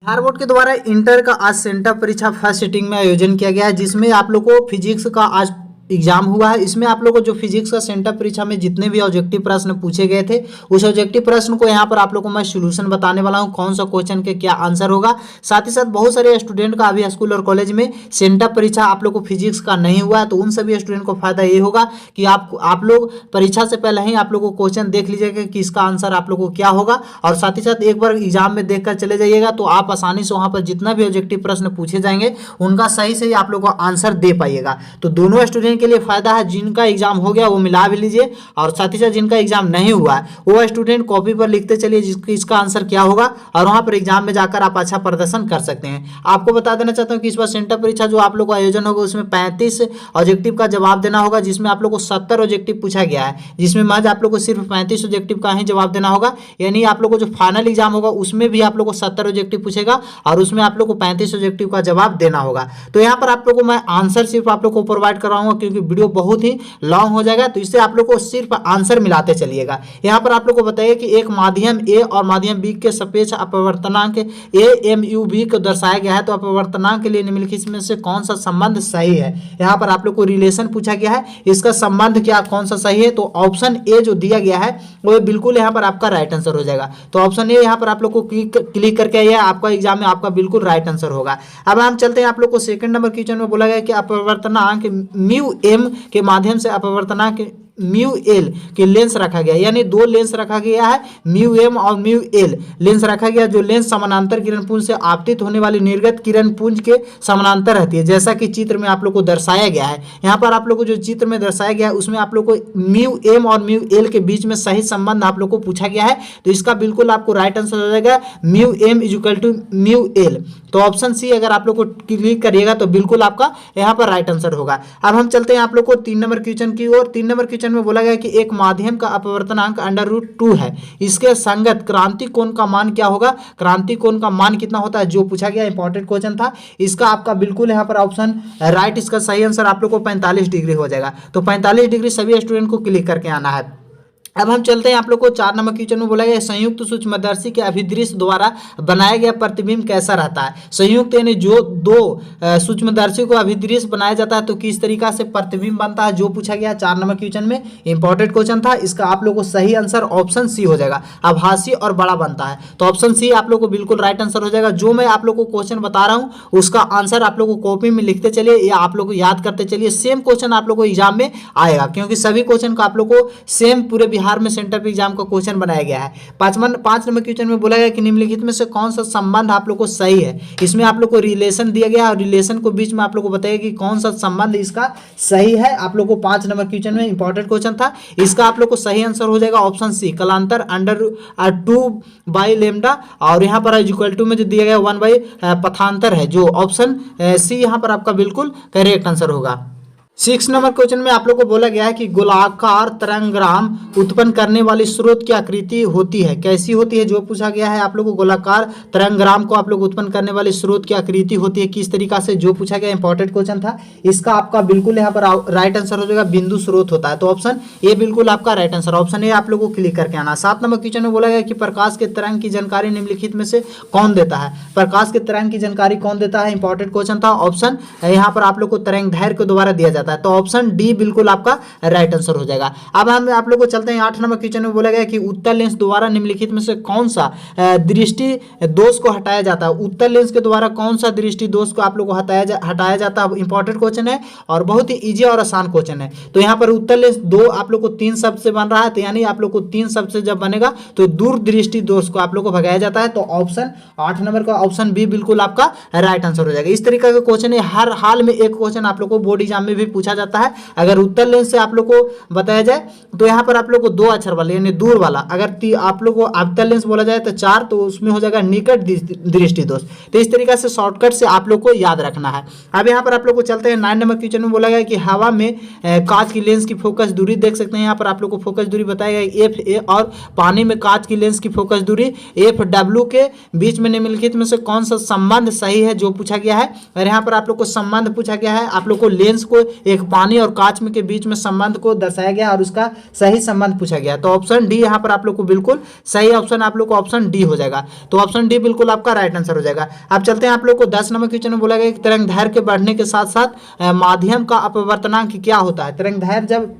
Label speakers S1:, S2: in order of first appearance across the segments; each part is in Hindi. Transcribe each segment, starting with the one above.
S1: बिहार बोर्ड के द्वारा इंटर का आज सेंटर परीक्षा फर्स्ट सिटिंग में आयोजन किया गया है, जिसमें आप लोग को फिजिक्स का आज एग्जाम हुआ है। इसमें आप लोगों को जो फिजिक्स का सेंटर परीक्षा में जितने भी ऑब्जेक्टिव प्रश्न पूछे गए थे, उस ऑब्जेक्टिव प्रश्न को यहाँ पर आप लोगों को मैं सोल्यूशन बताने वाला हूँ, कौन सा क्वेश्चन के क्या आंसर होगा। साथ ही साथ बहुत सारे स्टूडेंट का अभी स्कूल और कॉलेज में सेंटर परीक्षा आप लोग को फिजिक्स का नहीं हुआ है, तो उन सभी स्टूडेंट को फायदा ये होगा कि आप लोग परीक्षा से पहले ही आप लोग को क्वेश्चन देख लीजिएगा कि इसका आंसर आप लोग को क्या होगा, और साथ ही साथ एक बार एग्जाम में देखकर चले जाइएगा, तो आप आसानी से वहाँ पर जितना भी ऑब्जेक्टिव प्रश्न पूछे जाएंगे उनका सही से आप लोग को आंसर दे पाइएगा। तो दोनों स्टूडेंट के लिए फायदा है, जिनका एग्जाम हो गया वो मिला भी लीजिए, और साथ ही साथ जिनका एग्जाम नहीं हुआ है वो स्टूडेंट कॉपी पर लिखते चलिए इसका आंसर क्या होगा, और वहां पर एग्जाम में जाकर आप अच्छा प्रदर्शन कर सकते हैं। आपको बता देना चाहता हूं कि इस बार सेंटर परीक्षा जो आप लोग का आयोजन होगा उसमें 35 ऑब्जेक्टिव का जवाब देना होगा, जिसमें आप लोग को 70 ऑब्जेक्टिव पूछा गया है, जिसमें महज आप लोग को सिर्फ 35 ऑब्जेक्टिव का ही जवाब देना होगा। यानी आप लोग को जो फाइनल एग्जाम होगा उसमें भी आप लोग को 70 ऑब्जेक्टिव पूछेगा और उसमें आप लोग को 35 ऑब्जेक्टिव का जवाब देना होगा। तो यहाँ पर आप लोग को मैं आंसर सिर्फ आप लोग को प्रोवाइड कराऊंगा, क्योंकि वीडियो बहुत ही लॉन्ग हो जाएगा, तो इससे आप लोग को सिर्फ आंसर मिलाते चलिएगा। यहाँ पर आप लोग को बताइए कि एक माध्यम ए और माध्यम बी के सापेक्ष अपवर्तनांक ए एम यू बी को दर्शाया गया है, तो अपवर्तनांक के लिए निम्नलिखित में से कौन सा संबंध सही है। यहाँ पर आप लोग को रिलेशन पूछा गया है, इसका संबंध क्या कौन सा सही है, तो ऑप्शन ए जो दिया गया है वो बिल्कुल यहाँ पर आपका राइट आंसर हो जाएगा। तो ऑप्शन ए यहाँ पर आप लोग को क्लिक करके आइए, आपका एग्जाम में आपका बिल्कुल राइट आंसर होगा। अब हम चलते हैं आप लोग को सेकंड नंबर क्वेश्चन में बोला गया कि अपवर्तनांक म्यू एम के माध्यम से अपवर्तनांक म्यू एल के लेंस रखा गया, यानी दो लेंस रखा गया है, म्यू एम और म्यू एल लेंस रखा गया, जो लेंस समानांतर किरण पुंज से आपतित होने वाली निर्गत किरण पुंज के समानांतर रहती है, जैसा कि चित्र में आप लोग को दर्शाया गया है। यहाँ पर आप लोग को जो चित्र में दर्शाया गया है उसमें आप लोग को म्यू एम और म्यू एल के बीच में सही संबंध आप लोग को पूछा गया है, तो इसका बिल्कुल आपको राइट आंसर हो जाएगा mu M equal to mu L. तो ऑप्शन सी अगर आप लोग को क्लिक करिएगा तो बिल्कुल आपका यहाँ पर राइट आंसर होगा। अब हम चलते हैं आप लोग को 3 नंबर क्वेश्चन की ओर। 3 नंबर क्वेश्चन में बोला गया कि एक माध्यम का अपवर्तनांक √2 है, इसके संगत क्रांति कोण का मान क्या होगा। क्रांति कोण का मान कितना होता है जो पूछा गया, इंपॉर्टेंट क्वेश्चन था। इसका आपका बिल्कुल यहाँ पर ऑप्शन राइट, इसका सही आंसर आप लोग को 45 डिग्री हो जाएगा। तो 45 डिग्री सभी स्टूडेंट को क्लिक करके आना है। अब हम चलते हैं आप लोग को 4 नंबर क्वेश्चन में बोला गया संयुक्त सूक्ष्मदर्शी के अभिदृश्य द्वारा बनाया गया प्रतिबिंब कैसा रहता है। संयुक्त यानी जो दो सूक्ष्मदर्शी को अभिदृश्य बनाया जाता है तो किस तरीका से प्रतिबिंब बनता है, जो पूछा गया 4 नंबर क्वेश्चन में, इंपॉर्टेंट क्वेश्चन था। इसका आप लोग को सही आंसर ऑप्शन सी हो जाएगा, आभासी और बड़ा बनता है। तो ऑप्शन सी आप लोग को बिल्कुल राइट आंसर हो जाएगा। जो मैं आप लोग को क्वेश्चन बता रहा हूँ उसका आंसर आप लोग को कॉपी में लिखते चलिए या आप लोग को याद करते चलिए, सेम क्वेश्चन आप लोग को एग्जाम में आएगा, क्योंकि सभी क्वेश्चन को आप लोग को सेम पूरे बिहार में सेंटर पे एग्जाम का क्वेश्चन बनाया गया है। 5 नंबर क्वेश्चन में बोला गया कि निम्नलिखित में से कौन सा संबंध आप लोग को सही है। इसमें आप लोग को रिलेशन दिया गया है और रिलेशन को बीच में आप लोग को बताइए कि कौन सा संबंध इसका सही है। आप लोग को 5 नंबर क्वेश्चन में इंपॉर्टेंट क्वेश्चन था, इसका आप लोग को सही आंसर हो जाएगा ऑप्शन सी, कलांतर √2/λ, और यहाँ पर इक्वल टू में जो दिया गया 1/ पथांतर है, जो ऑप्शन सी यहाँ पर आपका बिल्कुल करेक्ट आंसर होगा। 6 नंबर क्वेश्चन में आप लोग को बोला गया है कि गोलाकार तरंगग्राम उत्पन्न करने वाली स्रोत की आकृति होती है, कैसी होती है, जो पूछा गया है। आप लोग को गोलाकार तरंगग्राम को आप लोग उत्पन्न करने वाली स्रोत की आकृति होती है किस तरीका से, जो पूछा गया, इंपॉर्टेंट क्वेश्चन था। इसका आपका बिल्कुल यहाँ पर राइट आंसर हो जाएगा बिंदु स्रोत होता है, तो ऑप्शन ए बिल्कुल आपका राइट आंसर, ऑप्शन ए आप लोग को क्लिक करके आना। 7 नंबर क्वेश्चन में बोला गया कि प्रकाश के तरंग की जानकारी निम्नलिखित में से कौन देता है। प्रकाश के तरंग की जानकारी कौन देता है, इंपॉर्टेंट क्वेश्चन था। ऑप्शन यहाँ पर आप लोग को तरंग दैर्घ्य के द्वारा दिया जाता है, तो ऑप्शन डी बिल्कुल आपका राइट आंसर हो जाएगा। अब हम आप लोग को चलते हैं 8 नंबर क्वेश्चन में बोला गया कि उत्तल लेंस द्वारा निम्नलिखित में से कौन सा दृष्टि दोष को हटाया जाता है। उत्तल लेंस के द्वारा कौन सा दृष्टि दोष को आप लोग को हटाया जाता है, इंपॉर्टेंट क्वेश्चन है और बहुत ही इजी और आसान क्वेश्चन है। तो यहाँ पर उत्तल लेंस 2 आप लोग को 3 शब्द से बन रहा है, तो यानी आप लोग को 3 शब्द से जब बनेगा तो दूरदृष्टि दोष को आप लोग को भगाया जाता है, तो ऑप्शन 8 नंबर का ऑप्शन बी बिल्कुल आपका राइट आंसर हो जाएगा। इस तरीके का क्वेश्चन है, हर हाल में एक क्वेश्चन आप लोग को बोर्ड एग्जाम में भी पूछा जाता है। अगर उत्तल लेंस से आप लोग को बताया जाए तो यहाँ पर आप लोग को 2 अक्षर वाले यानी दूर वाला, अगर आप लोग को अवतल लेंस बोला जाए तो 4, तो उसमें हो जाएगा निकट दृष्टि दोष। तो इस तरीके से शॉर्टकट से आप लोग को याद रखना है। अब यहाँ पर आप लोग को चलते हैं 9 नंबर क्वेश्चन में बोला गया कि हवा में कांच की लेंस की फोकस दूरी देख सकते हैं। यहाँ पर आप लोग को फोकस दूरी बताया गया FA, और पानी में कांच की लेंस की फोकस दूरी FW के बीच में निम्नलिखित में से कौन सा संबंध सही है, जो पूछा गया है। और यहाँ पर आप लोग को संबंध पूछा गया है, आप लोग को लेंस को एक पानी और कांच में के बीच में संबंध को दर्शाया गया और उसका सही संबंध पूछा गया। तो ऑप्शन डी यहाँ पर आप लोग को बिल्कुल सही ऑप्शन आप लोग को ऑप्शन डी हो जाएगा। तो ऑप्शन डी बिल्कुल आपका राइट आंसर हो जाएगा। अब चलते हैं आप लोग को 10 नंबर क्वेश्चन में बोला गया कि तरंगदैर्घ्य के बढ़ने के साथ साथ माध्यम का अपवर्तनांक क्या होता है। तरंगदैर्घ्य जब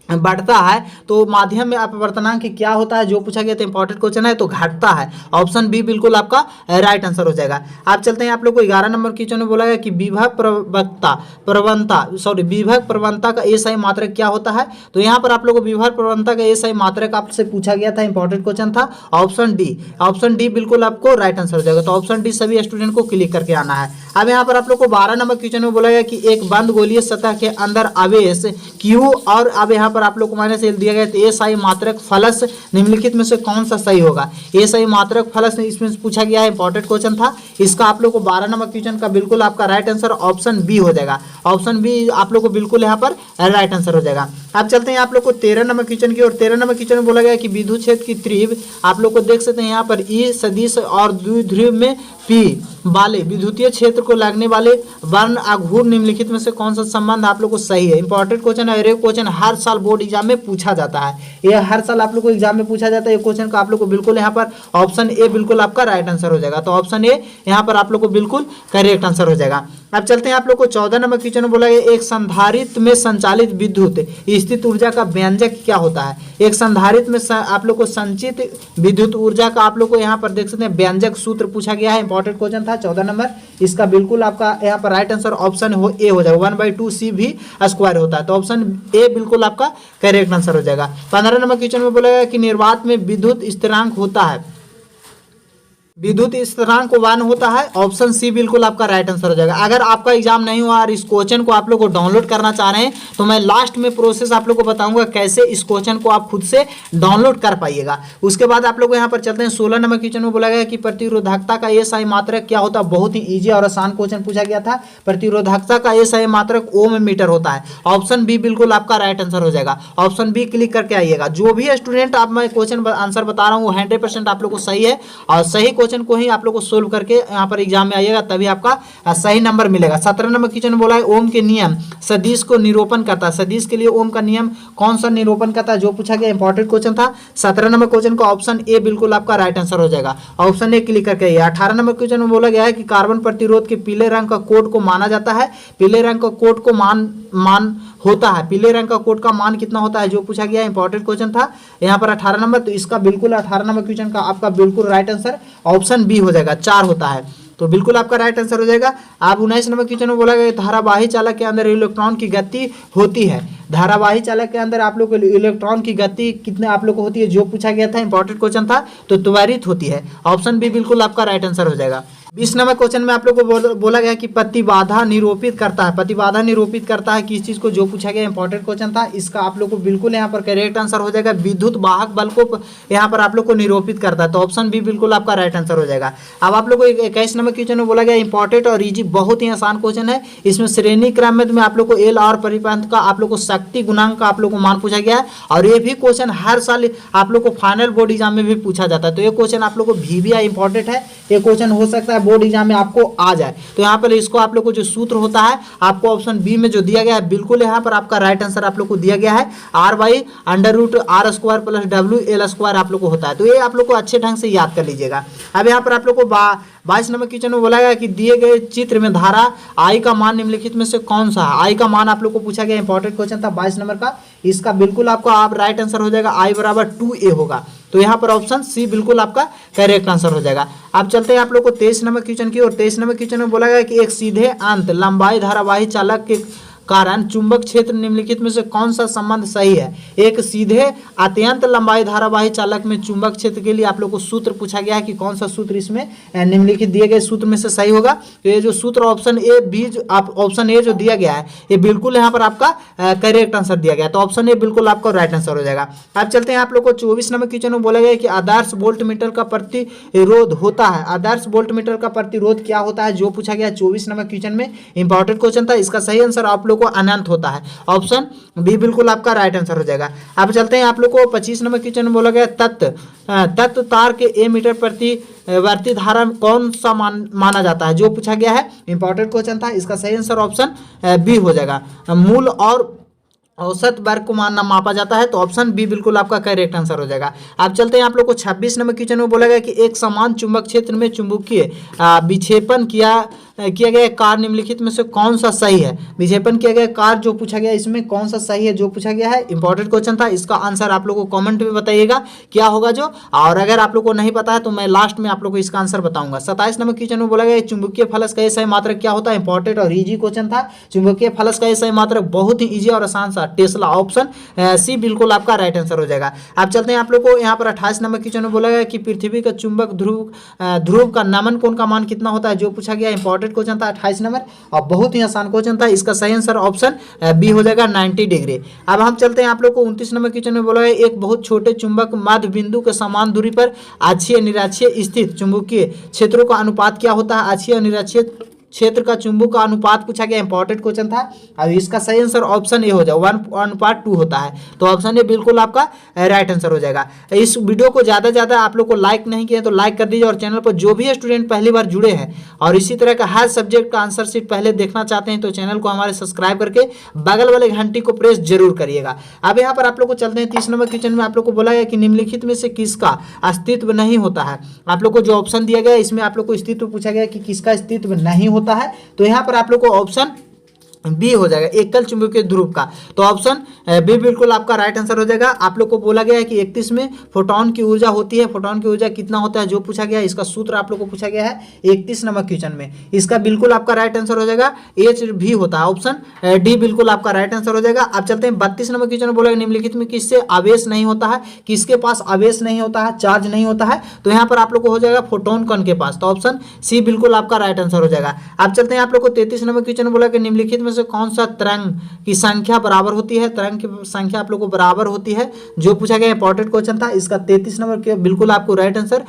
S1: बढ़ता है तो माध्यम में अपवर्तनांक क्या होता है, जो पूछा गया था इंपॉर्टेंट क्वेश्चन है, तो घटता है। ऑप्शन बी बिल्कुल आपका राइट आंसर हो जाएगा। आप चलते हैं आप लोग को 11 नंबर क्वेश्चन में बोला गया कि विभव प्रवणता का एसआई मात्रक क्या होता है। तो यहाँ पर आप लोग को विभव प्रवणता का एसआई मात्रक आपसे पूछा गया था, इंपॉर्टेंट क्वेश्चन था। ऑप्शन डी बिल्कुल आपको राइट आंसर हो जाएगा। तो ऑप्शन डी सभी स्टूडेंट को क्लिक करके आना है। अब यहाँ पर आप लोग को 12 नंबर क्वेश्चन में बोला गया कि एक बंद गोलीय सतह के अंदर आवेश क्यू और अब यहाँ पर आप लोग को माइनस एल दिया गया। तो एसआई मात्रक फलस निम्नलिखित में से कौन सा सही होगा। एसआई मात्रक फलस इसमें पूछा गया है, इंपॉर्टेंट क्वेश्चन था। इसका आप लोग को 12 नंबर क्वेश्चन का बिल्कुल आपका राइट आंसर ऑप्शन बी हो जाएगा। ऑप्शन बी आप लोग को बिल्कुल यहाँ पर राइट आंसर हो जाएगा। अब चलते हैं आप लोग को 13 नंबर क्वेश्चन की और 13 नंबर क्वेश्चन में बोला गया कि विद्युत क्षेत्र की तीव्र आप लोग को देख सकते हैं यहाँ पर ई सदिश और द्विध्रुव में पी वाले विद्युतीय क्षेत्र को लगने वाले वर्ण आघूर्ण निम्नलिखित में से कौन सा संबंध आप लोग को सही है। इंपॉर्टेंट क्वेश्चन है, ये क्वेश्चन हर साल बोर्ड एग्जाम में पूछा जाता है। ये हर साल आप लोग को एग्जाम में पूछा जाता है। ये क्वेश्चन का आप लोग को बिल्कुल यहाँ पर ऑप्शन ए बिल्कुल आपका राइट आंसर हो जाएगा। तो ऑप्शन ए यहाँ पर आप लोग को बिल्कुल करेक्ट आंसर हो जाएगा। अब चलते हैं आप लोग को 14 नंबर क्वेश्चन में बोला गया एक संधारित्र में संचालित विद्युत स्थित ऊर्जा का व्यंजक क्या होता है। एक संधारित्र में आप लोग को संचित विद्युत ऊर्जा का आप लोग को यहाँ पर देख सकते हैं व्यंजक सूत्र पूछा गया है, इंपॉर्टेंट क्वेश्चन था 14 नंबर। इसका बिल्कुल आपका यहाँ पर राइट आंसर ऑप्शन ए हो जाएगा। 1/2 सी भी स्क्वायर होता है। तो ऑप्शन ए बिल्कुल आपका करेक्ट आंसर हो जाएगा। 15 नंबर क्वेश्चन में बोला गया कि निर्वात में विद्युत स्थिरांक होता है, विद्युत स्थिरांक 1 होता है। ऑप्शन सी बिल्कुल आपका राइट आंसर हो जाएगा। अगर आपका एग्जाम नहीं हुआ और इस क्वेश्चन को आप लोग को डाउनलोड करना चाह रहे हैं तो मैं लास्ट में प्रोसेस आप लोग को बताऊंगा कैसे इस क्वेश्चन को आप खुद से डाउनलोड कर पाइएगा। उसके बाद आप लोग यहाँ पर चलते हैं 16 नंबर क्वेश्चन में बोला गया कि प्रतिरोधकता का एसआई मात्रक क्या होता है। बहुत ही ईजी और आसान क्वेश्चन पूछा गया था। प्रतिरोधकता का एसआई मात्रक ओम मीटर होता है। ऑप्शन बी बिल्कुल आपका राइट आंसर हो जाएगा। ऑप्शन बी क्लिक करके आइएगा। जो भी स्टूडेंट आप मैं क्वेश्चन आंसर बता रहा हूँ वो 100% आप लोग को सही है और सही क्वेश्चन को ही आप लोग को सोल्व करके यहाँ पर एग्जाम में आइएगा, तभी आपका सही नंबर मिलेगा। 17 नंबर क्वेश्चन में बोला है ओम के नियम सदिश को निरूपण करता है। सदिश के लिए ओम का नियम कौन सा निरूपण करता है, जो पूछा गया इंपॉर्टेंट क्वेश्चन था। 17 नंबर क्वेश्चन का ऑप्शन ए बिल्कुल आपका राइट आंसर हो जाएगा। ऑप्शन ए क्लिक करके आइए। 18 नंबर क्वेश्चन में बोला गया है कि कार्बन प्रतिरोध के पीले रंग का कोड को माना जाता है। पीले रंग का कोड को मान होता है। पीले रंग का कोड का मान कितना होता है, जो पूछा गया इंपॉर्टेंट क्वेश्चन था यहाँ पर 18 नंबर। तो इसका बिल्कुल 18 नंबर क्वेश्चन का आपका बिल्कुल राइट आंसर ऑप्शन बी हो जाएगा, 4 होता है। तो बिल्कुल आपका राइट आंसर हो जाएगा। आप 19 नंबर क्वेश्चन में बोला गया धारावाही चालक के अंदर इलेक्ट्रॉन की गति होती है। धारावाही चालक के अंदर आप लोग को इलेक्ट्रॉन की गति कितने आप लोग को होती है, जो पूछा गया था इंपॉर्टेंट क्वेश्चन था। तो त्वरित होती है। ऑप्शन बी बिल्कुल आपका राइट आंसर हो जाएगा। 20 नंबर क्वेश्चन में आप लोग को बोला गया कि प्रतिबाधा निरूपित करता है। प्रतिबाधा निरूपित करता है किस चीज को, जो पूछा गया इंपॉर्टेंट क्वेश्चन था। इसका आप लोग को बिल्कुल यहाँ पर करेक्ट आंसर हो जाएगा। विद्युत वाहक बल को यहाँ पर आप लोग को निरूपित करता है। तो ऑप्शन बी बिल्कुल आपका राइट आंसर हो जाएगा। अब आप लोग को 21 नंबर क्वेश्चन में बोला गया इंपॉर्टेंट और इजी, बहुत ही आसान क्वेश्चन है। इसमें श्रेणी क्रम में आप लोग को एल और परिपथ का आप लोग को शक्ति गुणांक का आप लोग को मान पूछा गया है। और ये भी क्वेश्चन हर साल आप लोग को फाइनल बोर्ड एग्जाम में भी पूछा जाता है। तो ये क्वेश्चन आप लोग को VBI इंपॉर्टेंट है। ये क्वेश्चन हो सकता है बोर्ड एग्जाम में आपको आ जाए। तो यहाँ पर इसको आप लोग को जो सूत्र होता है आपको ऑप्शन बी में जो दिया गया है बिल्कुल यहाँ पर आपका राइट आंसर आप लोग को दिया गया है। R/√R² + WL² आप लोग को होता है। तो ये आप लोग को अच्छे ढंग से याद कर लीजिएगा। अब यहाँ पर आप लोग को 22 नंबर क्वेश्चन में बोला गया कि दिए गए चित्र में धारा I का मान निम्नलिखित में से कौन सा है। I का मान आप लोग को पूछा गया इंपॉर्टेंट क्वेश्चन था 22 नंबर का। इसका बिल्कुल आपका आप राइट आंसर हो जाएगा I = 2A होगा। तो यहाँ पर ऑप्शन सी बिल्कुल आपका करेक्ट आंसर हो जाएगा। अब चलते हैं आप लोग को 23 नंबर क्वेश्चन की और 23 नंबर क्वेश्चन में बोला गया कि एक सीधे अंत लंबाई धारावाही चालक के कारण चुंबक क्षेत्र निम्नलिखित में से कौन सा संबंध सही है। एक सीधे अत्यंत लंबाई धारावाही चालक में चुंबक क्षेत्र के लिए आप लोग को सूत्र पूछा गया है कि कौन सा सूत्र इसमें निम्नलिखित दिए गए सूत्र में से सही होगा। तो ये जो सूत्र option A B option A जो दिया गया है ये बिल्कुल यहाँ पर आपका करेक्ट आंसर दिया गया। तो ऑप्शन ए बिल्कुल आपका राइट आंसर हो जाएगा। अब चलते हैं आप लोग को 24 नंबर क्वेश्चन में बोला गया कि आदर्श वोल्टमीटर का प्रतिरोध होता है। आदर्श वोल्टमीटर का प्रतिरोध क्या होता है, जो पूछा गया 24 नंबर क्वेश्चन में इंपॉर्टेंट क्वेश्चन था। इसका सही आंसर आप लोग को अनंत होता है। ऑप्शन बी बिल्कुल आपका राइट आंसर हो जाएगा। अब चलते हैं आप लोग को 25 नंबर क्वेश्चन में बोला गया तत्व तार के ए मीटर प्रति वर्ती धारा कौन सा माना जाता है, जो पूछा गया है, इंपॉर्टेंट क्वेश्चन था। इसका सही आंसर ऑप्शन बी हो जाएगा। मूल और औसत वर्ग को मापा जाता है, तो ऑप्शन बी बिल्कुल आपका करेक्ट आंसर हो जाएगा। अब चलते हैं आप लोग को 26 नंबर क्वेश्चन में बोला गया कि एक समान चुंबक क्षेत्र में चुंबकीय विक्षेपण किया गया कार निम्नलिखित में से कौन सा सही है। विक्षेपण किया गया कार जो पूछा गया, इसमें कौन सा सही है जो पूछा गया है, इंपॉर्टेंट क्वेश्चन था। इसका आंसर आप लोग को कमेंट में बताइएगा क्या होगा जो, और अगर आप लोग को नहीं पता है तो मैं लास्ट में आप लोग को इसका आंसर बताऊंगा। 27 नंबर क्वेश्चन में बोला गया चुंबकीय फलक का सही मात्रक क्या होता है, इंपॉर्टेंट और इजी क्वेश्चन था। चुंबकीय फलक का सही मात्रक बहुत ही इजी और आसान सा टेस्ला, ऑप्शन सी बिल्कुल आपका राइट आंसर हो जाएगा। अब चलते हैं आप लोग को यहाँ पर 28 नंबर क्वेश्चन में बोला गया कि पृथ्वी का चुंबक ध्रुव का नमन कोण का मान कितना होता है, जो पूछा गया, इंपॉर्टेंट क्वेश्चन था 28 नंबर और बहुत ही आसान क्वेश्चन था। इसका सही आंसर ऑप्शन बी हो जाएगा 90 डिग्री। अब हम चलते हैं आप लोग को 29 नंबर क्वेश्चन में बोला गया एक बहुत छोटे चुंबक मध्य बिंदु के समान दूरी पर अक्षीय निरक्षीय स्थित चुंबकीय क्षेत्रों का अनुपात क्या होता है। अक्षीय और निरक्षीय क्षेत्र का चुंबक का अनुपात पूछा गया, इंपॉर्टेंट क्वेश्चन था। अब इसका सही आंसर ऑप्शन ए हो जाएगा, 1:2 होता है, तो ऑप्शन ए बिल्कुल आपका राइट आंसर हो जाएगा। इस वीडियो को ज़्यादा से ज़्यादा आप लोग को लाइक नहीं किया तो लाइक कर दीजिए, और चैनल पर जो भी स्टूडेंट पहली बार जुड़े हैं और इसी तरह का हर सब्जेक्ट का आंसर शीट पहले देखना चाहते हैं तो चैनल को हमारे सब्सक्राइब करके बगल वाले घंटी को प्रेस जरूर करिएगा। अब यहाँ पर आप लोग को चलते हैं 30 नंबर क्वेश्चन में आप लोग को बोला गया कि निम्नलिखित में से किसका अस्तित्व नहीं होता है। आप लोग को जो ऑप्शन दिया गया इसमें आप लोग को अस्तित्व पूछा गया कि किसका अस्तित्व नहीं होता है, तो यहाँ पर आप लोग को ऑप्शन बी हो जाएगा, एकल चुंबकीय ध्रुव का, तो ऑप्शन बी बिल्कुल आपका राइट आंसर हो जाएगा। आप लोग को बोला गया है कि 31 में फोटोन की ऊर्जा होती है, फोटोन की ऊर्जा कितना होता है जो पूछा गया है, इसका सूत्र आप लोग को पूछा गया है 31 नंबर क्वेश्चन में। इसका बिल्कुल आपका राइट आंसर हो जाएगा एच भी होता है, ऑप्शन डी बिल्कुल आपका राइट आंसर हो जाएगा। अब चलते हैं 32 नंबर क्वेश्चन में बोला गया निम्नलिखित में किससे आवेश नहीं होता है, किसके पास आवेश नहीं होता है, चार्ज नहीं होता है, तो यहाँ पर आप लोग को हो जाएगा फोटोन कण के पास, तो ऑप्शन सी बिल्कुल आपका राइट आंसर हो जाएगा। अब चलते हैं आप लोग को 33 नंबर क्वेश्चन में बोला कि निम्नलिखित में से कौन सा तरंग की संख्या बराबर होती है, तरंग की संख्या आप लोग को बराबर होती है जो पूछा गया, इंपॉर्टेंट क्वेश्चन था। इसका 33 नंबर के बिल्कुल आपको राइट आंसर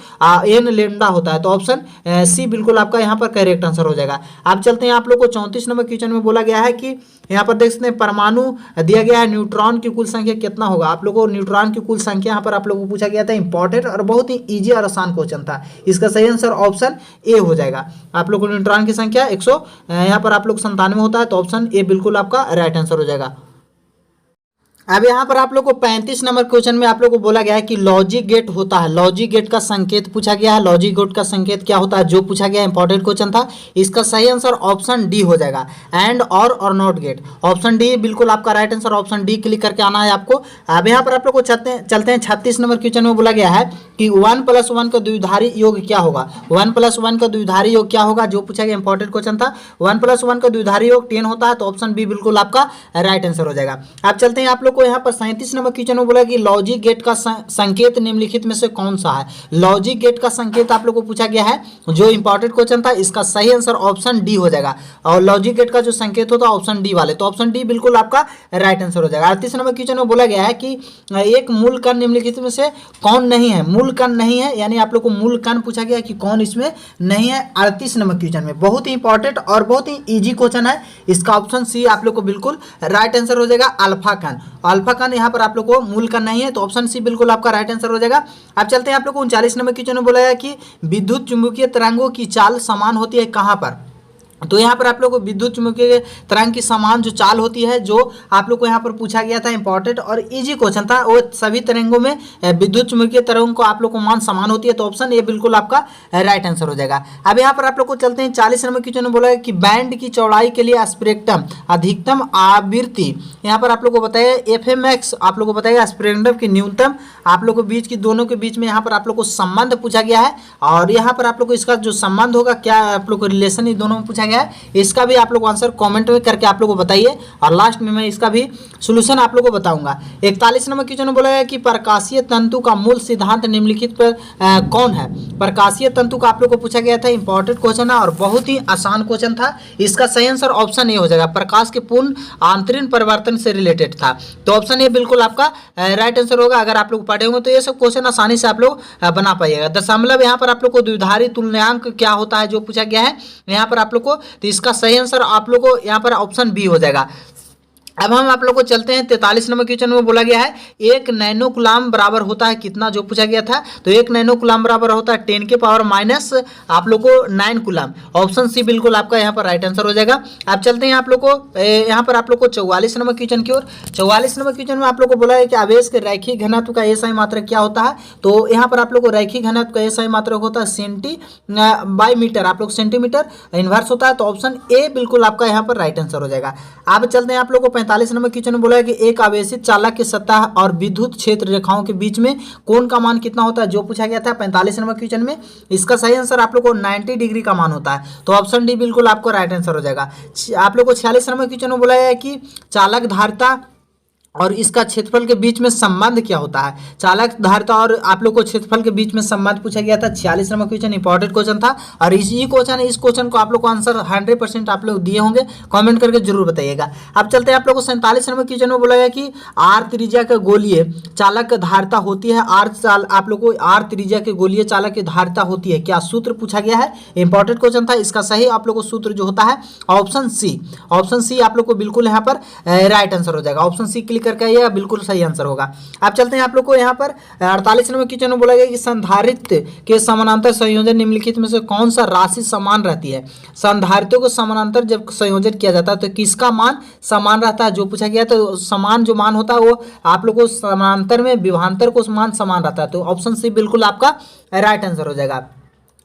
S1: एन लैम्डा होता है, तो ऑप्शन सी बिल्कुल आपका यहाँ पर करेक्ट आंसर हो जाएगा। अब चलते हैं आप लोग को 34 नंबर क्वेश्चन में बोला गया है कि यहाँ पर देख सकते हैं परमाणु दिया गया है, न्यूट्रॉन की कुल संख्या कितना होगा। आप लोगों को न्यूट्रॉन की कुल संख्या यहाँ पर आप लोगों को पूछा गया था, इंपॉर्टेंट और बहुत ही इजी और आसान क्वेश्चन था। इसका सही आंसर ऑप्शन ए हो जाएगा। आप लोग को न्यूट्रॉन की संख्या 100 यहाँ पर आप लोग 97 होता है, तो ऑप्शन ए बिल्कुल आपका राइट आंसर हो जाएगा। अब यहाँ पर आप लोग को 35 नंबर क्वेश्चन में आप लोग को बोला गया है कि लॉजिक गेट होता है, लॉजिक गेट का संकेत पूछा गया है, लॉजिक गेट का संकेत क्या होता है जो पूछा गया, इंपॉर्टेंट क्वेश्चन था। इसका सही आंसर ऑप्शन डी हो जाएगा, एंड और नॉट गेट, ऑप्शन डी बिल्कुल आपका right answer, option D click करके आना है आपको। अब यहाँ पर आप लोग को चलते हैं 36 नंबर क्वेश्चन में बोला गया है कि 1+1 का द्विधारी योग क्या होगा, 1+1 का द्विधारी योग क्या होगा जो पूछा गया, इंपॉर्टेंट क्वेश्चन था। 1+1 का द्विधारी योग 10 होता है, तो ऑप्शन बी बिल्कुल आपका राइट आंसर हो जाएगा। अब चलते हैं आप लोग को यहाँ पर 37 नंबर क्वेश्चन में बोला कि लॉजिक गेट का संकेत निम्नलिखित में से कौन सा है। लॉजिक गेट का संकेत आप लोग को पूछा गया है जो इंपॉर्टेंट क्वेश्चन था, इसका सही आंसर ऑप्शन डी हो जाएगा, और लॉजिक गेट का जो संकेत होता है ऑप्शन डी वाले, तो ऑप्शन डी बिल्कुल आपका राइट आंसर हो जाएगा। 38 नंबर क्वेश्चन में बोला गया है कि एक मूल कण निम्नलिखित में से कौन नहीं है, मूल कण नहीं है, यानी आप लोग को मूल कण पूछा गया कि कौन इसमें नहीं है। 38 नंबर क्वेश्चन में बहुत ही इंपॉर्टेंट और बहुत ही इजी क्वेश्चन है, इसका ऑप्शन सी आप लोग को बिल्कुल राइट आंसर हो जाएगा, अल्फा कण। अल्फा कण यहाँ पर आप लोग को मूल कण नहीं है, तो ऑप्शन सी बिल्कुल आपका राइट आंसर हो जाएगा। अब चलते हैं आप लोग को 39 नंबर क्वेश्चन में बोला गया कि विद्युत चुंबकीय तरंगों की चाल समान होती है कहाँ पर, तो यहाँ पर आप लोग को विद्युत चुंबकीय तरंग की समान जो चाल होती है जो आप लोग को यहाँ पर पूछा गया था, इंपॉर्टेंट और इजी क्वेश्चन था। वो सभी तरंगों में विद्युत चुंबकीय तरंगों को आप लोग को मान समान होती है, तो ऑप्शन ए बिल्कुल आपका राइट आंसर हो जाएगा। अब यहाँ पर आप लोग को चलते हैं 40 नंबर क्वेश्चन में बोला है कि बैंड की चौड़ाई के लिए स्पेक्ट्रम अधिकतम आवृत्ति, यहाँ पर आप लोग को बताया एफएमएक्स, आप लोग को बताया स्पेक्ट्रम की न्यूनतम, आप लोग को बीच की दोनों के बीच में यहाँ पर आप लोग को संबंध पूछा गया है, और यहाँ पर आप लोग को इसका जो संबंध होगा क्या आप लोग को रिलेशन इन दोनों में पूछा गया है, इसका भी आप लोग आंसर कमेंट में करके आप लोग को बताइए, और लास्ट में मैं इसका भी सॉल्यूशन आप लोग को बताऊंगा। 41 नंबर क्वेश्चन में बोला है कि प्रकाशीय तंतु का मूल सिद्धांत निम्नलिखित पर कौन है। प्रकाशीय तंतु का आप लोग को पूछा गया था, इंपॉर्टेंट क्वेश्चन है और बहुत ही आसान क्वेश्चन था। इसका सही आंसर ऑप्शन ए हो जाएगा, प्रकाश के पूर्ण आंतरिक परिवर्तन से रिलेटेड था, तो ऑप्शन ए बिल्कुल आपका राइट आंसर होगा। अगर आप लोग पढ़े होंगे तो ये सब क्वेश्चन आसानी से आप लोग बना पाइएगा। दशमलव यहाँ पर आप लोग को द्विधारी तुल्यांक क्या होता है जो पूछा गया है, यहाँ पर आप लोग को को, तो इसका सही आंसर आप लोग को यहाँ पर ऑप्शन बी हो जाएगा। अब हम आप लोग को चलते हैं 43 नंबर क्वेश्चन में बोला गया है 1 नैनो कूलाम बराबर होता है कितना, जो पूछा गया था। तो 1 नैनो कूलाम बराबर होता है 10 के पावर माइनस आप लोग को 9 कूलाम। ऑप्शन सी बिल्कुल आपका यहाँ पर राइट आंसर हो जाएगा। अब चलते हैं आप लोग को यहाँ पर आप लोग को 44 नंबर क्वेश्चन की ओर। 44 नंबर क्वेश्चन में आप लोग को बोला है कि आवेश के रैखिक घनत्व का एसआई मात्रक क्या होता है। तो यहाँ पर आप लोग को रैखिक घनत्व का एसआई मात्रक होता है सेंटी बाई मीटर, आप लोग सेंटीमीटर इन्वर्स होता है। तो ऑप्शन ए बिल्कुल आपका यहाँ पर राइट आंसर हो जाएगा। अब चलते हैं आप लोग को 45 नंबर क्वेश्चन में बोला है कि एक आवेशित चालक की सतह और विद्युत क्षेत्र रेखाओं के बीच में कोण का मान कितना होता है, जो पूछा गया था 45 नंबर क्वेश्चन में। इसका सही आंसर आप लोग को 90 डिग्री का मान होता है। तो ऑप्शन डी बिल्कुल आपको राइट आंसर हो जाएगा। आप लोग को 46 नंबर क्वेश्चन में बोला है कि चालक धारिता और इसका क्षेत्रफल के बीच में संबंध क्या होता है। चालक धारिता और आप लोग को क्षेत्रफल के बीच में संबंध पूछा गया था। 46 नंबर क्वेश्चन इंपॉर्टेंट क्वेश्चन था और इस क्वेश्चन को आप लोग को आंसर 100% आप लोग दिए होंगे, कमेंट करके जरूर बताइएगा। अब चलते हैं आप लोग को 47 नंबर क्वेश्चन में बोला गया कि आर त्रिज्या का गोलीय चालक धारिता होती है। आप लोग को आर त्रिज्या के गोलीय चालक की धारिता होती है क्या, सूत्र पूछा गया है। इंपॉर्टेंट क्वेश्चन था। इसका सही आप लोग को सूत्र जो होता है ऑप्शन सी। ऑप्शन सी आप लोग को बिल्कुल यहाँ पर राइट आंसर हो जाएगा। ऑप्शन सी क्लिक करके यह बिल्कुल सही आंसर होगा। अब चलते हैं आप लोग को यहाँ पर 48 नंबर क्वेश्चन में बोला गया कि संधारित्र के समानांतर संयोजन निम्नलिखित में से कौन सा राशि समान रहती है। संधारित्रों को समानांतर जब संयोजन किया जाता है तो किसका मान समान रहता है, जो पूछा गया। तो समान जो मान होता है वो आप लोग को समानांतर में विभवांतर को मान समान रहता है। तो ऑप्शन सी बिल्कुल आपका राइट आंसर हो जाएगा।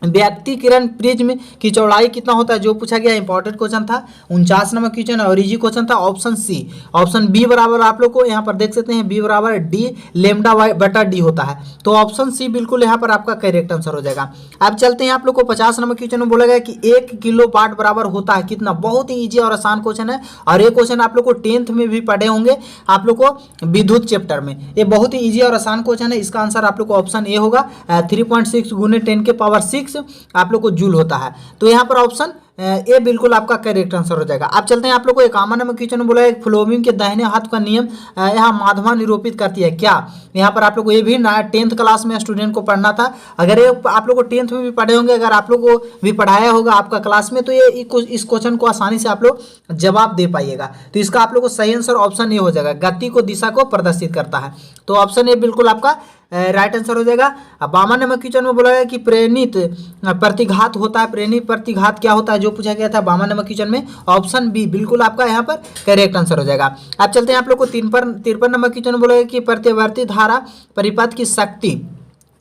S1: व्यक्तिकरण प्रिज्म की चौड़ाई कितना होता है, जो पूछा गया। इंपॉर्टेंट क्वेश्चन था। 49 नंबर क्वेश्चन और इजी क्वेश्चन था। Option C. ऑप्शन बी बराबर आप लोग को यहाँ पर देख सकते हैं बी बराबर डी लेमडा वाई बटा डी होता है। तो ऑप्शन सी बिल्कुल यहाँ पर आपका करेक्ट आंसर हो जाएगा। अब चलते हैं आप लोग को 50 नंबर क्वेश्चन में बोला गया कि 1 किलो वाट बराबर होता है कितना। बहुत ही ईजी और आसान क्वेश्चन है और ये क्वेश्चन आप लोग को 10th में भी पढ़े होंगे आप लोग को विद्युत चैप्टर में। ये बहुत ही ईजी और आसान क्वेश्चन है। इसका आंसर आप लोग को ऑप्शन ए होगा। 3.6 गुने 10 के पावर 6 आप लोग को जूल होता है। तो यहाँ पर ऑप्शन ए बिल्कुल आपका करेक्ट आंसर हो जाएगा। अब चलते हैं आप लोग को 51 नंबर क्वेश्चन में बोला है फ्लोमिंग के दाहिने हाथ का नियम यहाँ माध्यमा निरूपित करती है क्या। यहाँ पर आप लोग को ये भी 10th क्लास में स्टूडेंट को पढ़ना था। अगर ये आप लोग को 10th में भी पढ़े होंगे, अगर आप लोग को भी पढ़ाया होगा आपका क्लास में, तो ये इस क्वेश्चन को आसानी से आप लोग जवाब दे पाइएगा। तो इसका आप लोग को सही आंसर ऑप्शन ए हो जाएगा। गति को दिशा को प्रदर्शित करता है। तो ऑप्शन ए बिल्कुल आपका राइट आंसर हो जाएगा। अब 52 नंबर क्वेश्चन में बोला गया कि प्रेरित प्रतिघात होता है। प्रेरित प्रतिघात क्या होता है, जो पूछा गया था 52 नंबर क्वेश्चन में। ऑप्शन बी बिल्कुल आपका यहाँ पर करेक्ट आंसर हो जाएगा। अब चलते हैं आप लोग को 53 नंबर क्वेश्चन में बोला गया कि प्रतिवर्ती धारा परिपथ की शक्ति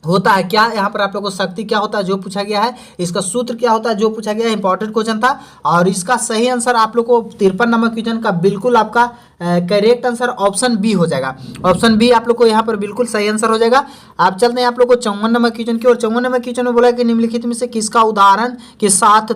S1: होता है क्या। यहाँ पर आप लोग को शक्ति क्या होता है, जो पूछा गया है। इसका सूत्र क्या होता है, जो पूछा गया है। इंपॉर्टेंट क्वेश्चन था और इसका सही आंसर आप लोग को 53 नंबर क्वेश्चन का बिल्कुल आपका करेक्ट आंसर ऑप्शन बी हो जाएगा। ऑप्शन बी आप लोग को यहाँ पर बिल्कुल सही आंसर हो जाएगा। आप चलते हैं आप लोग को 54 नंबर क्वेश्चन की और 54 नंबर क्वेश्चन में बोला कि निम्नलिखित में से किसका उदाहरण के साथ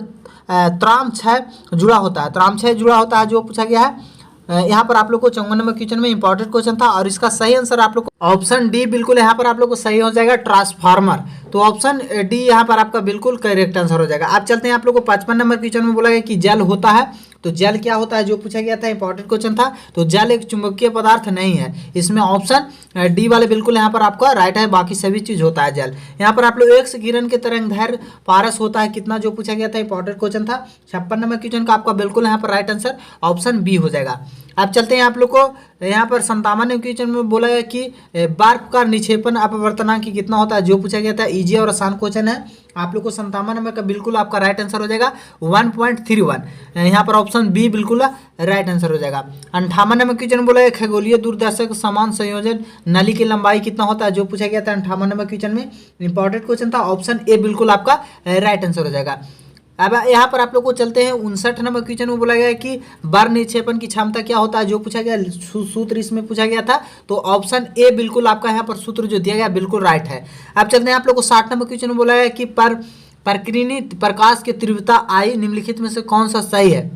S1: त्राम क्षय जुड़ा होता है। त्राम क्षय जुड़ा होता है, जो पूछा गया है। यहाँ पर आप लोग को 54 नंबर क्वेश्चन में इंपॉर्टेंट क्वेश्चन था और इसका सही आंसर आप लोग को ऑप्शन डी बिल्कुल यहाँ पर आप लोग को सही हो जाएगा, ट्रांसफार्मर। तो ऑप्शन डी यहाँ पर आपका बिल्कुल करेक्ट आंसर हो जाएगा। आप चलते हैं आप लोग को 55 नंबर क्वेश्चन में बोला गया कि जल होता है। तो जल क्या होता है, जो पूछा गया था। इंपॉर्टेंट क्वेश्चन था। तो जल एक चुंबकीय पदार्थ नहीं है। इसमें ऑप्शन डी वाले बिल्कुल यहाँ पर आपका राइट है। बाकी सभी चीज होता है जल। यहाँ पर आप लोग एक्स किरण के तरंगदैर्घ्य पारस होता है कितना, जो पूछा गया था। इंपॉर्टेंट क्वेश्चन था। 56 नंबर क्वेश्चन का आपका बिल्कुल यहाँ पर राइट आंसर ऑप्शन बी हो जाएगा। अब चलते हैं आप लोग को यहाँ पर 57 क्वेश्चन में बोला गया कि बर्फ का निक्षेपण अपवर्तनांक कितना होता है, जो पूछा गया था। इजी और आसान क्वेश्चन है। आप लोग को 57 नंबर का बिल्कुल आपका राइट आंसर हो जाएगा 1.31। यहाँ पर ऑप्शन बी बिल्कुल राइट आंसर हो जाएगा। 58 नंबर क्वेश्चन में बोला है खगोलीय दूरदर्शक समान संयोजन नली की लंबाई कितना होता है, जो पूछा गया था। 58 नंबर क्वेश्चन में इंपॉर्टेंट क्वेश्चन था। ऑप्शन ए बिल्कुल आपका राइट आंसर हो जाएगा। अब यहाँ पर आप लोग को चलते हैं 59 नंबर क्वेश्चन में बोला गया है कि बार निक्षेपण की क्षमता क्या होता है, जो पूछा गया। सूत्र इसमें पूछा गया था। तो ऑप्शन ए बिल्कुल आपका यहाँ पर सूत्र जो दिया गया बिल्कुल राइट है। अब चलते हैं आप लोग को 60 नंबर क्वेश्चन में बोला गया कि परिकिरणित प्रकाश की तीव्रता आई निम्नलिखित में से कौन सा सही है।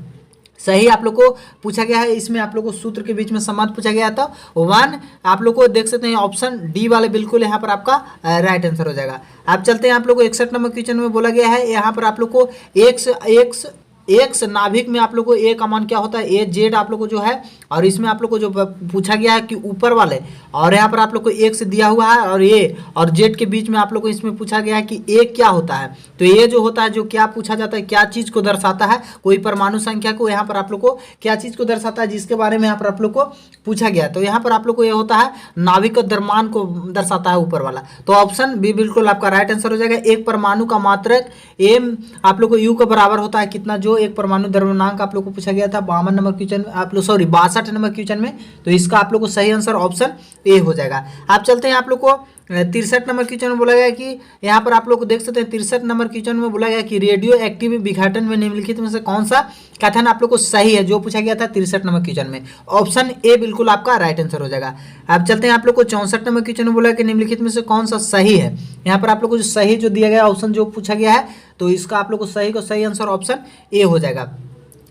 S1: सही आप लोग को पूछा गया है। इसमें आप लोग को सूत्र के बीच में संबंध पूछा गया था 1। आप लोग को देख सकते हैं ऑप्शन डी वाले बिल्कुल यहाँ पर आपका राइट आंसर हो जाएगा। आप चलते हैं आप लोग को 61 नंबर क्वेश्चन में बोला गया है। यहाँ पर आप लोग को एक्स एक्स नाभिक में आप लोग को ए का मान क्या होता है, ए जेड आप लोग को जो है, और इसमें आप लोग को जो पूछा गया है कि ऊपर वाले, और यहाँ पर आप लोग को एक्स दिया हुआ है और ए और जेड के बीच में आप लोग को इसमें पूछा गया है कि ए क्या होता है। तो ये जो होता है, जो क्या पूछा जाता है, क्या चीज को दर्शाता है, कोई परमाणु संख्या को यहाँ पर आप लोग को क्या चीज को दर्शाता है, जिसके बारे में यहाँ पर आप लोग को पूछा गया। तो यहाँ पर आप लोग को ये होता है नाभिक का द्रव्यमान को दर्शाता है ऊपर वाला। तो ऑप्शन बी बिल्कुल आपका राइट आंसर हो जाएगा। एक परमाणु का मात्रक एम आप लोग को यू के बराबर होता है कितना, जो एक परमाणु द्रव्यमानांक आप लोग को पूछा गया था 52 नंबर क्वेश्चन में, आप लोग 62 नंबर क्वेश्चन में। तो इसका आप लोग को सही आंसर ऑप्शन ए हो जाएगा। आप चलते हैं आप लोग को 63 नंबर क्वेश्चन में बोला गया कि यहाँ पर आप लोग को देख सकते हैं 63 नंबर क्वेश्चन में बोला गया कि रेडियो एक्टिव विघटन में निम्नलिखित में से कौन सा कथन आप लोग को सही है, जो पूछा गया था 63 नंबर क्वेश्चन में। ऑप्शन ए बिल्कुल आपका राइट आंसर हो जाएगा। अब चलते हैं आप लोग को 64 नंबर क्वेश्चन में बोला कि निम्नलिखित में से कौन सा सही है। यहाँ पर आप लोग को जो सही जो दिया गया ऑप्शन जो पूछा गया है, तो इसका आप लोग को सही आंसर ऑप्शन ए हो जाएगा।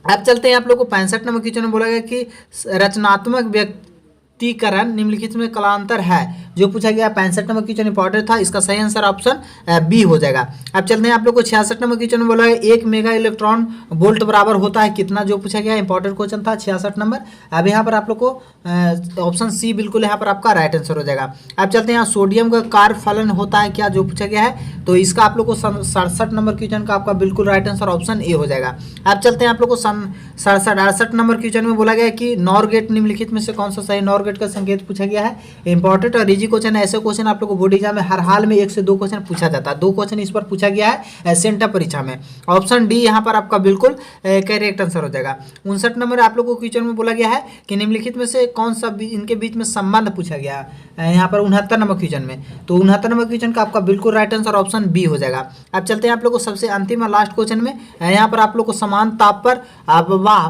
S1: अब चलते हैं आप लोग को 65 नंबर क्वेश्चन में बोला गया कि रचनात्मक व्यक्तिकरण निम्नलिखित में कलांतर है, जो पूछा गया 65 नंबर क्वेश्चन इंपॉर्टेंट था। इसका सही आंसर ऑप्शन बी हो जाएगा। अब चलते हैं आप लोग को 66 नंबर क्वेश्चन में बोला है 1 मेगा इलेक्ट्रॉन वोल्ट बराबर होता है कितना, जो पूछा गया इंपॉर्टेंट क्वेश्चन था 66 नंबर। अब यहाँ पर आप लोग को ऑप्शन सी बिल्कुल यहाँ पर आपका राइट आंसर हो जाएगा। अब चलते हैं यहाँ सोडियम का कार्य फलन होता है क्या, जो पूछा गया है, तो इसका आप लोग को 67 नंबर क्वेश्चन का आपका बिल्कुल राइट आंसर ऑप्शन ए हो जाएगा। अब चलते हैं आप लोग को 68 नंबर क्वेश्चन में बोला गया कि नॉर गेट निम्नलिखित में से कौन सा सही, नॉर गेट का संकेत पूछा गया है। इंपॉर्टेंट और इजी क्वेश्चन है, ऐसे क्वेश्चन आप लोग को बोर्ड एग्जाम में हर हाल में 1 से 2 क्वेश्चन पूछा जाता है। 2 क्वेश्चन इस पर पूछा गया है सेंटर परीक्षा में। ऑप्शन डी यहाँ पर आपका बिल्कुल करेक्ट आंसर हो जाएगा। 59 नंबर आप लोग को क्वेश्चन में बोला गया है कि निम्नलिखित में से कौन सा इनके बीच में संबंध पूछा गया है, यहाँ पर 69 नंबर क्वेश्चन में। तो 69 नंबर क्वेश्चन का आपका बिल्कुल राइट आंसर ऑप्शन बी हो जाएगा। अब चलते हैं आप लोग को सबसे अंतिम और लास्ट क्वेश्चन में। यहाँ पर आप लोग को समान ताप पर आबवाह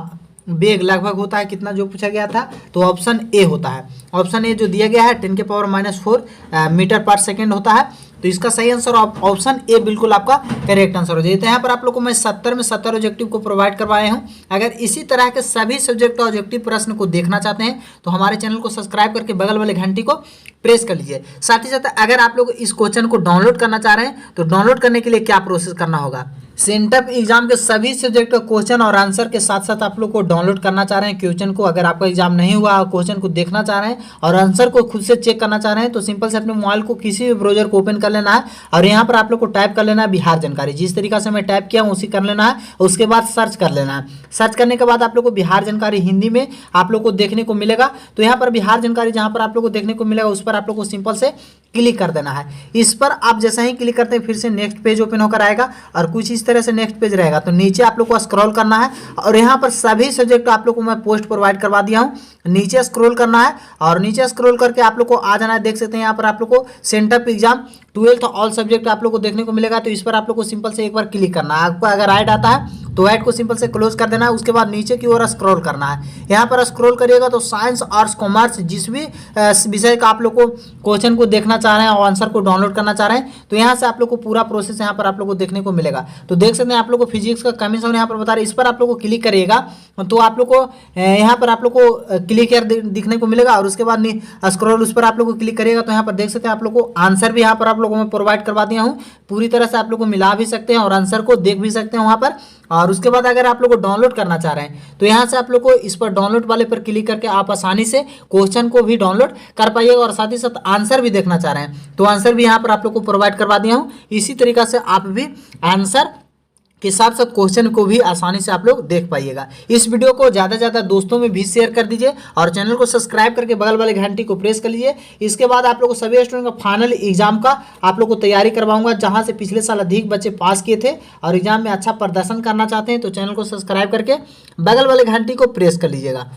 S1: वेग लगभग होता है कितना, जो पूछा गया था, तो ऑप्शन ए होता है। ऑप्शन ए जो दिया गया है 10⁻⁴ मीटर पर सेकेंड होता है। तो इसका सही आंसर ऑप्शन ए बिल्कुल आपका करेक्ट आंसर हो जाएगा। तो यहाँ पर आप लोग को मैं 70 में 70 ऑब्जेक्टिव को प्रोवाइड करवाया हूँ। अगर इसी तरह के सभी सब्जेक्ट ऑब्जेक्टिव प्रश्न को देखना चाहते हैं तो हमारे चैनल को सब्सक्राइब करके बगल वाले घंटी को प्रेस कर लीजिए। साथ ही साथ अगर आप लोग इस क्वेश्चन को डाउनलोड करना चाह रहे हैं तो डाउनलोड करने के लिए क्या प्रोसेस करना होगा, सेंटअप एग्जाम के सभी सब्जेक्ट का क्वेश्चन और आंसर के साथ साथ आप लोग को डाउनलोड करना चाह रहे हैं क्वेश्चन को। अगर आपका एग्जाम नहीं हुआ क्वेश्चन को देखना चाह रहे हैं और आंसर को खुद से चेक करना चाह रहे हैं तो सिंपल से अपने मोबाइल को किसी भी ब्राउजर को ओपन कर लेना है और यहाँ पर आप लोग को टाइप कर लेना है बिहार जानकारी। जिस तरीका से मैं टाइप किया हूँ उसी कर लेना है। उसके बाद सर्च कर लेना है। सर्च करने के बाद आप लोग को बिहार जानकारी हिंदी में आप लोग को देखने को मिलेगा। तो यहाँ पर बिहार जानकारी जहाँ पर आप लोग को देखने को मिलेगा उस पर आप लोग को सिंपल से क्लिक कर देना है। इस पर आप जैसे ही क्लिक करते हैं फिर से नेक्स्ट पेज ओपन होकर आएगा और कुछ इस तरह से नेक्स्ट पेज रहेगा। तो नीचे आप लोग को स्क्रॉल करना है और यहाँ पर सभी सब्जेक्ट आप लोग को मैं पोस्ट प्रोवाइड करवा दिया हूँ। नीचे स्क्रॉल करना है और नीचे स्क्रॉल करके आप लोग को आ जाना है। देख सकते हैं यहाँ पर आप लोग को sent up exam 12th all subject आप लोग को देखने को मिलेगा। तो इस पर आप लोग को सिंपल से एक बार क्लिक करना है। आपको अगर ऐड आता है तो ऐड को सिंपल से क्लोज कर देना है। उसके बाद नीचे की ओर स्क्रॉल करना है। यहाँ पर स्क्रॉल करिएगा तो साइंस आर्ट्स कॉमर्स जिस भी विषय का आप लोग को क्वेश्चन को देखना चाह रहे हैं और आंसर को डाउनलोड करना चाह रहे हैं तो यहाँ से आप लोग को पूरा प्रोसेस यहाँ पर आप लोग को देखने को मिलेगा। तो देख सकते हैं आप लोग को फिजिक्स का कमी यहाँ पर बता रहे हैं। इस पर आप लोग को क्लिक करिएगा तो आप लोग को यहाँ पर आप लोग को क्लिक कर दिखने को मिलेगा और उसके बाद स्क्रॉल उस पर आप लोग को क्लिक करिएगा तो यहाँ पर देख सकते हैं आप लोग को आंसर भी यहाँ पर आप लोगों को मैं प्रोवाइड करवा दिया हूँ। पूरी तरह से आप लोग को मिला भी सकते हैं और आंसर को देख भी सकते हैं वहाँ पर। और उसके बाद अगर आप लोग को डाउनलोड करना चाह रहे हैं तो यहाँ से आप लोग को इस पर डाउनलोड वाले पर क्लिक करके आप आसानी से क्वेश्चन को भी डाउनलोड कर पाइएगा और साथ ही साथ आंसर भी देखना चाह रहे हैं तो आंसर भी यहाँ पर आप लोग को प्रोवाइड करवा दिया हूँ। इसी तरीका से आप भी आंसर के साथ साथ क्वेश्चन को भी आसानी से आप लोग देख पाइएगा। इस वीडियो को ज़्यादा से ज़्यादा दोस्तों में भी शेयर कर दीजिए और चैनल को सब्सक्राइब करके बगल वाले घंटी को प्रेस कर लीजिए। इसके बाद आप लोग को सभी स्टूडेंट का फाइनल एग्जाम का आप लोग को तैयारी करवाऊंगा जहां से पिछले साल अधिक बच्चे पास किए थे और एग्जाम में अच्छा प्रदर्शन करना चाहते हैं तो चैनल को सब्सक्राइब करके बगल वाले घंटी को प्रेस कर लीजिएगा।